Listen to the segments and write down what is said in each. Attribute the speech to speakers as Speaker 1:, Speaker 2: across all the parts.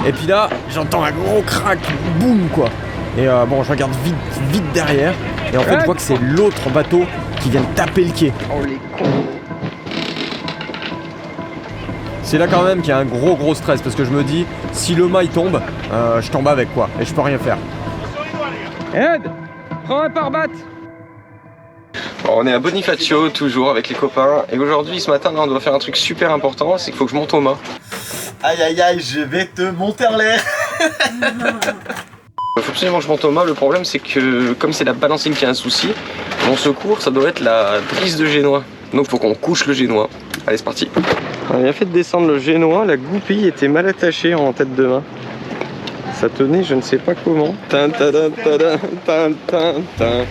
Speaker 1: Et puis là, j'entends un gros crack, boum quoi. Et bon, je regarde vite derrière. Et en fait, je vois que c'est l'autre bateau qui vient de taper le quai.
Speaker 2: Oh les cons.
Speaker 1: C'est là quand même qu'il y a un gros stress parce que je me dis, si le mât il tombe, je tombe avec quoi. Et je peux rien faire.
Speaker 3: Ed, prends un pare-batte.
Speaker 2: Bon, on est à Bonifacio, toujours avec les copains. Et aujourd'hui, ce matin, là, on doit faire un truc super important, c'est qu'il faut que je monte au mât.
Speaker 4: Aïe aïe aïe, je vais te monter en l'air.
Speaker 2: Il faut absolument que je monte au mât. Le problème, c'est que comme c'est la balancine qui a un souci, mon secours, ça doit être la drisse de génois. Donc, il faut qu'on couche le génois. Allez, c'est parti. On a bien fait de descendre le génois. La goupille était mal attachée en tête de mât. Ça tenait, je ne sais pas comment. Tin, tin, tin, tin, tin, tin, tin.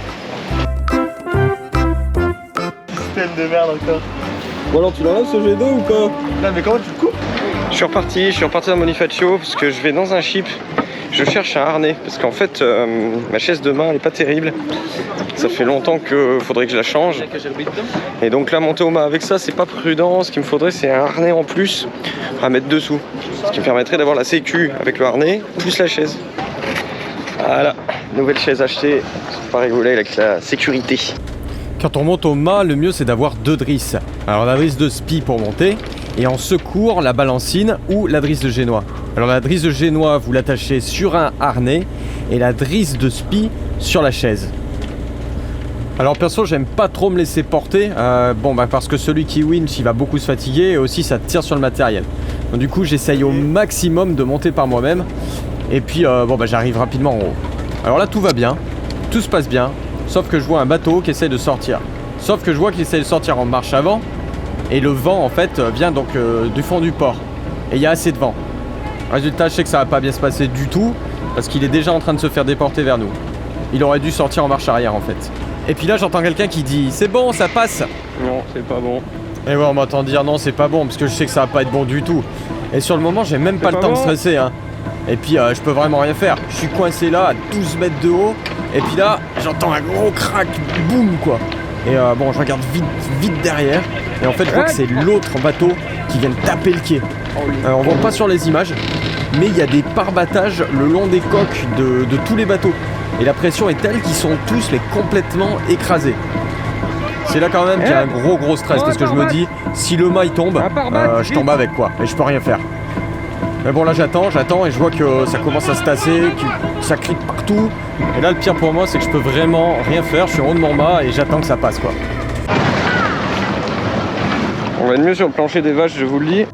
Speaker 4: Système de merde encore.
Speaker 2: Bon alors, tu l'enlèves ce jet d'eau ou pas?
Speaker 4: Non mais comment tu le coupes?
Speaker 2: Je suis reparti à Bonifacio parce que je vais dans un ship. Je cherche un harnais parce qu'en fait ma chaise de main elle est pas terrible. Ça fait longtemps qu'il faudrait que je la change. Et donc là monter au mât avec ça c'est pas prudent. Ce qu'il me faudrait c'est un harnais en plus à mettre dessous. Ce qui me permettrait d'avoir la sécu avec le harnais plus la chaise. Voilà, nouvelle chaise achetée. C'est pas rigolé avec la sécurité.
Speaker 1: Quand on monte au mât, le mieux c'est d'avoir deux drisses. Alors la drisse de spi pour monter, et en secours la balancine ou la drisse de génois. Alors la drisse de génois, vous l'attachez sur un harnais, et la drisse de spi sur la chaise. Alors perso, j'aime pas trop me laisser porter, parce que celui qui winch, il va beaucoup se fatiguer, et aussi ça tire sur le matériel. Donc du coup, j'essaye au maximum de monter par moi-même, et puis j'arrive rapidement en haut. Alors là, tout va bien, tout se passe bien. Sauf que je vois un bateau qui essaie de sortir. Sauf que je vois qu'il essaie de sortir en marche avant. Et le vent en fait vient donc du fond du port. Et il y a assez de vent. Résultat, je sais que ça va pas bien se passer du tout. Parce qu'il est déjà en train de se faire déporter vers nous. Il aurait dû sortir en marche arrière en fait. Et puis là j'entends quelqu'un qui dit « C'est bon, ça passe !»
Speaker 2: Non, c'est pas bon.
Speaker 1: Et ouais, on m'entend dire « Non, c'est pas bon » parce que je sais que ça va pas être bon du tout. Et sur le moment, j'ai même pas le temps de stresser hein. Et puis je peux vraiment rien faire. Je suis coincé là à 12 mètres de haut. Et puis là, j'entends un gros crack, boum quoi. Et je regarde vite derrière. Et en fait, je vois que c'est l'autre bateau qui vient de taper le quai. On voit pas sur les images, mais il y a des pare-battages le long des coques de tous les bateaux. Et la pression est telle qu'ils sont tous complètement écrasés. C'est là quand même qu'il y a un gros stress parce que je me dis, si le mât il tombe, je tombe avec quoi. Et je peux rien faire. Mais bon là j'attends et je vois que ça commence à se tasser, que ça crie partout. Et là le pire pour moi c'est que je peux vraiment rien faire, je suis en haut de mon mât et j'attends que ça passe quoi.
Speaker 2: On va être mieux sur le plancher des vaches, je vous le dis.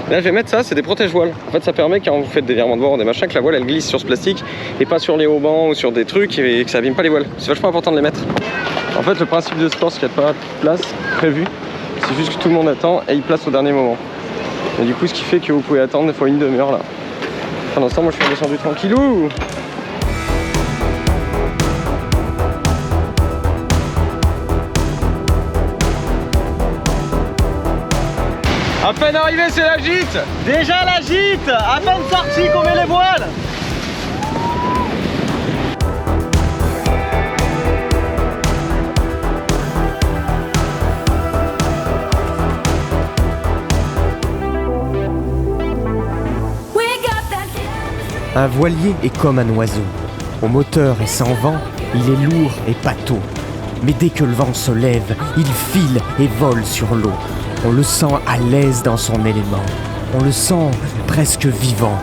Speaker 2: Là je vais mettre ça, c'est des protège-voiles. En fait ça permet quand vous faites des virements de bord, des machins, que la voile elle glisse sur ce plastique et pas sur les haubans ou sur des trucs et que ça abîme pas les voiles. C'est vachement important de les mettre. En fait le principe de sport c'est qu'il n'y a pas de place prévue. C'est juste que tout le monde attend et il place au dernier moment. Et du coup ce qui fait que vous pouvez attendre des fois une demi-heure là. Pendant ce temps moi je suis redescendu tranquillou.
Speaker 3: À peine arrivé, c'est la gîte.
Speaker 4: Déjà la gîte. À peine sorti qu'on met les voiles.
Speaker 5: Un voilier est comme un oiseau. Au moteur et sans vent, il est lourd et pâteau. Mais dès que le vent se lève, il file et vole sur l'eau. On le sent à l'aise dans son élément. On le sent presque vivant.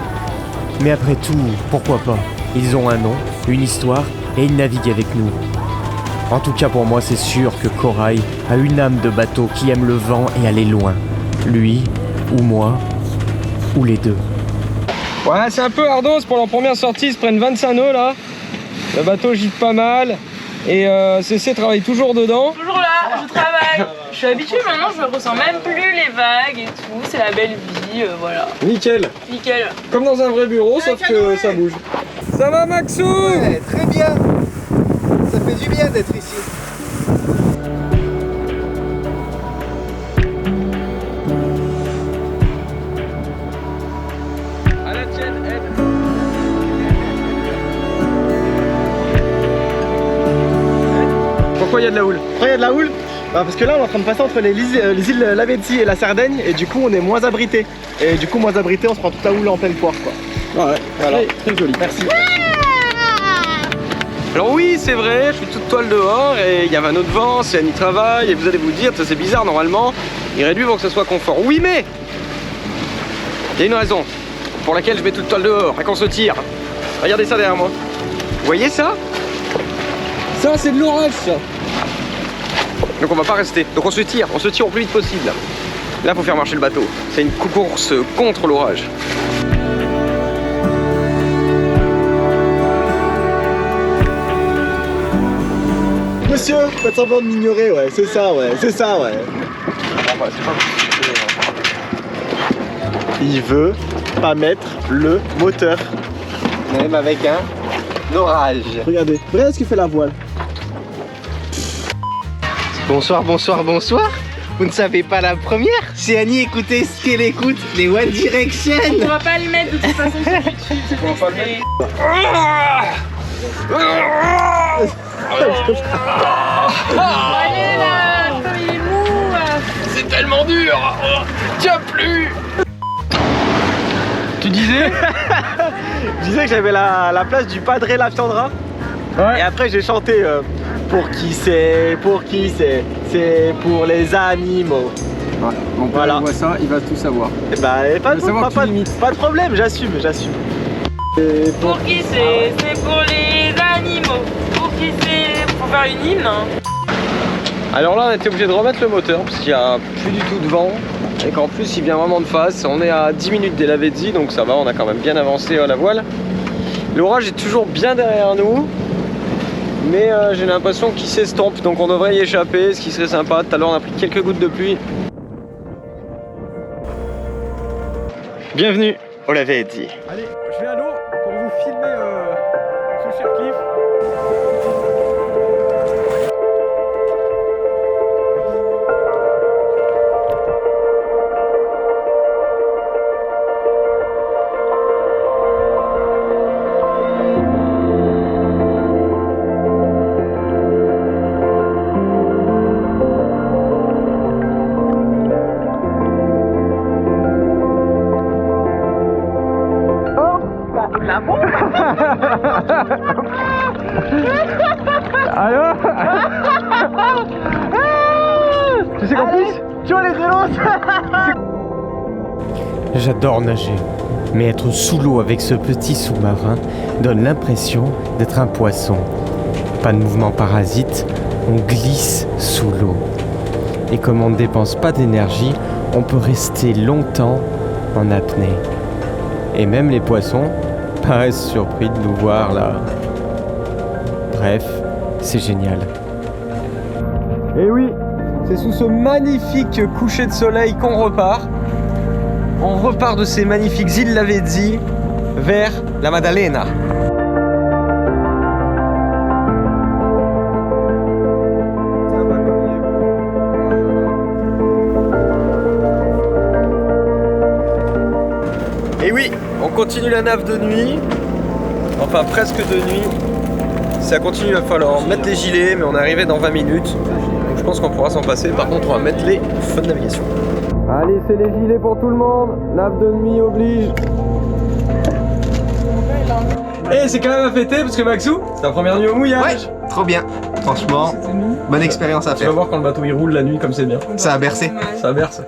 Speaker 5: Mais après tout, pourquoi pas? Ils ont un nom, une histoire et ils naviguent avec nous. En tout cas pour moi, c'est sûr que Corail a une âme de bateau qui aime le vent et aller loin. Lui, ou moi, ou les deux.
Speaker 3: Ouais, c'est un peu ardos pour leur première sortie, ils se prennent 25 nœuds là. Le bateau gîte pas mal. Et CC travaille toujours dedans.
Speaker 6: Toujours là, je travaille. Je suis habituée maintenant, je ne ressens même plus les vagues et tout. C'est la belle vie, voilà.
Speaker 3: Nickel.
Speaker 6: Nickel.
Speaker 3: Comme dans un vrai bureau, sauf que ça bouge. Ça va Maxou?
Speaker 4: Ouais, très bien. Ça fait du bien d'être ici.
Speaker 3: À la tienne, Ed.
Speaker 2: Pourquoi il y a de la houle?
Speaker 4: Après il y a de la houle Bah, parce que là on est en train de passer entre les îles Lavezzi et la Sardaigne et du coup on est moins abrité. Et du coup moins abrité on se prend toute la houle en pleine poire quoi.
Speaker 2: Ouais,
Speaker 4: Voilà.
Speaker 2: très joli.
Speaker 4: Merci.
Speaker 2: Alors oui, c'est vrai, je suis toute toile dehors et il y avait un autre vent, c'est Annie travaille et vous allez vous dire, ça c'est bizarre normalement, il réduit pour que ce soit confort. Oui mais il y a une raison pour laquelle je mets toute toile dehors et qu'on se tire. Regardez ça derrière moi. Vous voyez ça?
Speaker 3: Ça, c'est de l'orage, ça.
Speaker 2: Donc on va pas rester. Donc on se tire au plus vite possible. Là faut faire marcher le bateau. C'est une course contre l'orage.
Speaker 4: Monsieur, faites semblant de m'ignorer, ouais, c'est ça, ouais, c'est ça, ouais. Il veut pas mettre le moteur.
Speaker 2: Même avec un orage.
Speaker 4: Regardez ce que fait la voile.
Speaker 7: Bonsoir, bonsoir, bonsoir. Vous ne savez pas la première? C'est Annie, écoutez ce qu'elle écoute, les One Direction.
Speaker 6: On va pas le mettre de toute façon sur YouTube. On va pas le mettre. Allez là, comme il est mou.
Speaker 2: C'est tellement dur. Tiens plus. Tu disais?
Speaker 4: Je disais que j'avais la place du Padre La Fiandra.
Speaker 3: Ouais.
Speaker 4: Et après j'ai chanté pour qui c'est, c'est pour les animaux.
Speaker 3: Mon père
Speaker 4: Voilà.
Speaker 3: voit ça, il va tout savoir.
Speaker 4: Et bah pas de,
Speaker 3: savoir que tu limites.
Speaker 4: pas de problème, j'assume. Et
Speaker 6: Pour qui c'est? C'est pour les animaux. Pour qui c'est? Pour faire une hymne.
Speaker 2: Alors là on était obligé de remettre le moteur parce qu'il n'y a plus du tout de vent et qu'en plus il vient vraiment de face. On est à 10 minutes des Lavezzi donc ça va, on a quand même bien avancé à la voile. L'orage est toujours bien derrière nous mais j'ai l'impression qu'il s'estompe donc on devrait y échapper, ce qui serait sympa. Tout à l'heure on a pris quelques gouttes de pluie. Bienvenue au Lavezzi.
Speaker 1: Allez, je vais à l'eau pour vous filmer ce cher cliff.
Speaker 4: alors tu sais qu'en plus, tu vois les vélos.
Speaker 5: J'adore nager, mais être sous l'eau avec ce petit sous-marin donne l'impression d'être un poisson. Pas de mouvement parasite, on glisse sous l'eau. Et comme on ne dépense pas d'énergie, on peut rester longtemps en apnée. Et même les poissons paraissent surpris de nous voir là. Bref, c'est génial.
Speaker 1: Et oui, c'est sous ce magnifique coucher de soleil qu'on repart. On repart de ces magnifiques îles Lavezzi vers la Maddalena. Et oui, on continue la nave de nuit. Enfin presque de nuit. Ça continue, il va falloir mettre les gilets, mais on est arrivé dans 20 minutes. Donc je pense qu'on pourra s'en passer. Par contre, on va mettre les feux de navigation. Allez, c'est les gilets pour tout le monde. Nave de nuit oblige. Et c'est quand même à fêter parce que Maxou, c'est ta première nuit au mouillage.
Speaker 7: Ouais, trop bien. Franchement, bonne expérience à
Speaker 1: Tu vas
Speaker 7: faire.
Speaker 1: voir quand le bateau il roule la nuit comme c'est bien.
Speaker 7: Ça a bercé.
Speaker 1: Ça berce.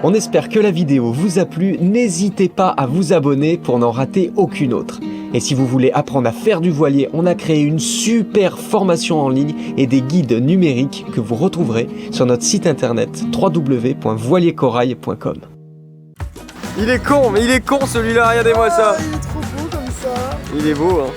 Speaker 5: On espère que la vidéo vous a plu. N'hésitez pas à vous abonner pour n'en rater aucune autre. Et si vous voulez apprendre à faire du voilier, on a créé une super formation en ligne et des guides numériques que vous retrouverez sur notre site internet www.voiliercorail.com.
Speaker 1: Il est con, mais il est con celui-là, regardez-moi ça.
Speaker 8: Il est trop beau comme ça.
Speaker 1: Il est beau, hein.